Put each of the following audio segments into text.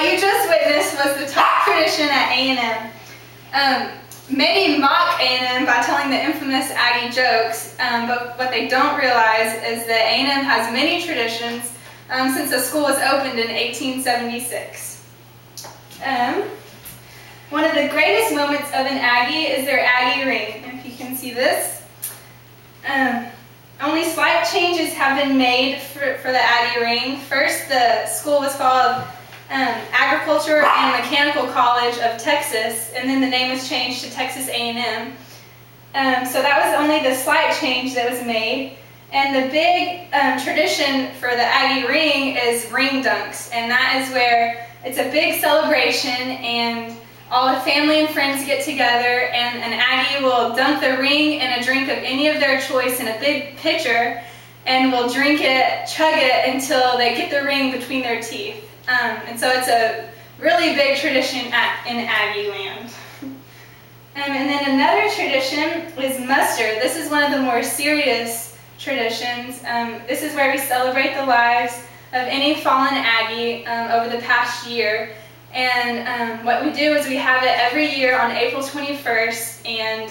you just witnessed was the top tradition at A&M. Many mock A&M by telling the infamous Aggie jokes, but what they don't realize is that A&M has many traditions since the school was opened in 1876. One of the greatest moments of an Aggie is their Aggie ring. If you can see this. Only slight changes have been made for the Aggie ring. First, the school was called Agriculture and Mechanical College of Texas, and then the name was changed to Texas A&M. So that was only the slight change that was made. And the big tradition for the Aggie ring is ring dunks, and that is where it's a big celebration and all the family and friends get together, and an Aggie will dunk the ring in a drink of any of their choice in a big pitcher, and will drink it, chug it until they get the ring between their teeth. And so it's a really big tradition in Aggie land. And then another tradition is muster. This is one of the more serious traditions. This is where we celebrate the lives of any fallen Aggie over the past year. And what we do is we have it every year on April 21st, and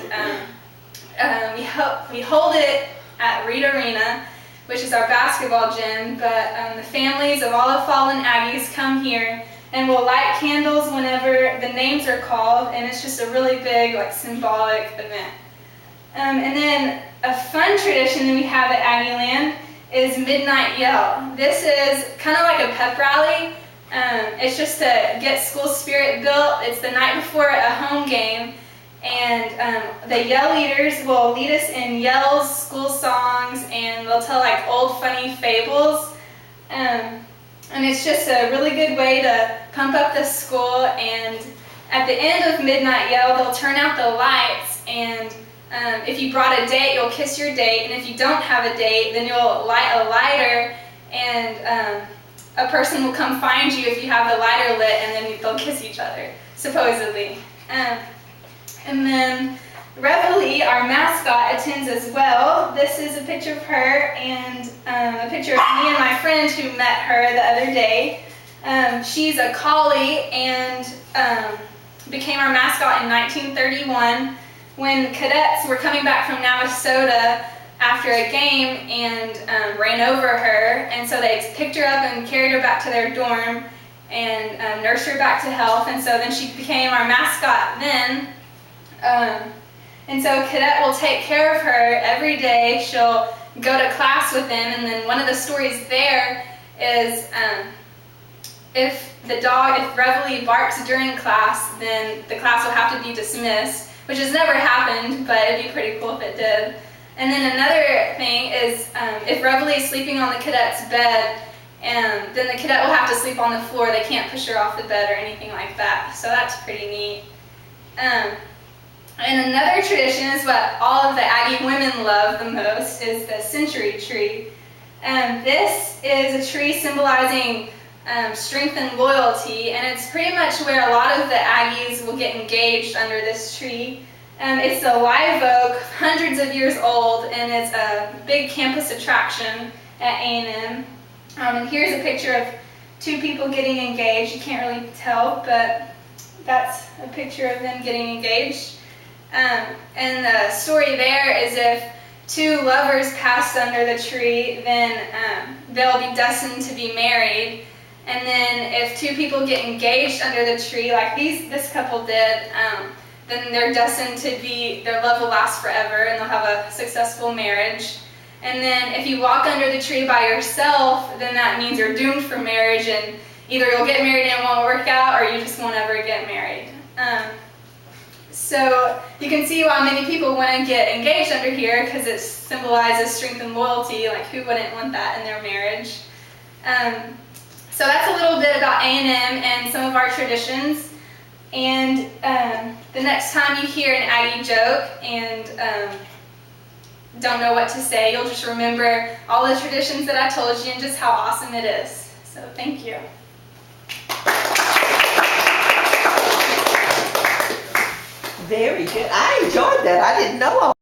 we hold it at Reed Arena, which is our basketball gym, but the families of all the fallen Aggies come here and will light candles whenever the names are called, and it's just a really big, symbolic event. And then a fun tradition that we have at Aggie Land is Midnight Yell. This is kind of like a pep rally. It's just to get school spirit built. It's the night before a home game, and the yell leaders will lead us in yells, school songs, and they'll tell old funny fables. And it's just a really good way to pump up the school. And at the end of Midnight Yell, they'll turn out the lights, and if you brought a date, you'll kiss your date, and if you don't have a date, then you'll light a lighter, and a person will come find you if you have the lighter lit, and then they'll kiss each other, supposedly. And then Reveille, our mascot, attends as well. This is a picture of her and a picture of me and my friend who met her the other day. She's a collie and became our mascot in 1931 when cadets were coming back from Navasota after a game and ran over her, and so they picked her up and carried her back to their dorm and nursed her back to health, and so then she became our mascot then. And so a cadet will take care of her every day. She'll go to class with them, and then one of the stories there is if Reveille barks during class, then the class will have to be dismissed, which has never happened, but it'd be pretty cool if it did. And then another thing is if Reveille is sleeping on the cadet's bed, then the cadet will have to sleep on the floor. They can't push her off the bed or anything like that. So that's pretty neat. And another tradition is what all of the Aggie women love the most is the century tree. This is a tree symbolizing strength and loyalty, and it's pretty much where a lot of the Aggies will get engaged under this tree. It's a live oak, hundreds of years old, and it's a big campus attraction at A&M. And here's a picture of two people getting engaged. You can't really tell, but that's a picture of them getting engaged. And the story there is if two lovers passed under the tree, then they'll be destined to be married. And then if two people get engaged under the tree, like this couple did, then they're destined to be, their love will last forever and they'll have a successful marriage. And then if you walk under the tree by yourself, then that means you're doomed for marriage, and either you'll get married and it won't work out, or you just won't ever get married. So you can see why many people want to get engaged under here, because it symbolizes strength and loyalty. Like, who wouldn't want that in their marriage? So that's a little bit about A&M and some of our traditions. And the next time you hear an Aggie joke and don't know what to say, you'll just remember all the traditions that I told you and just how awesome it is. So thank you. Very good. I enjoyed that. I didn't know all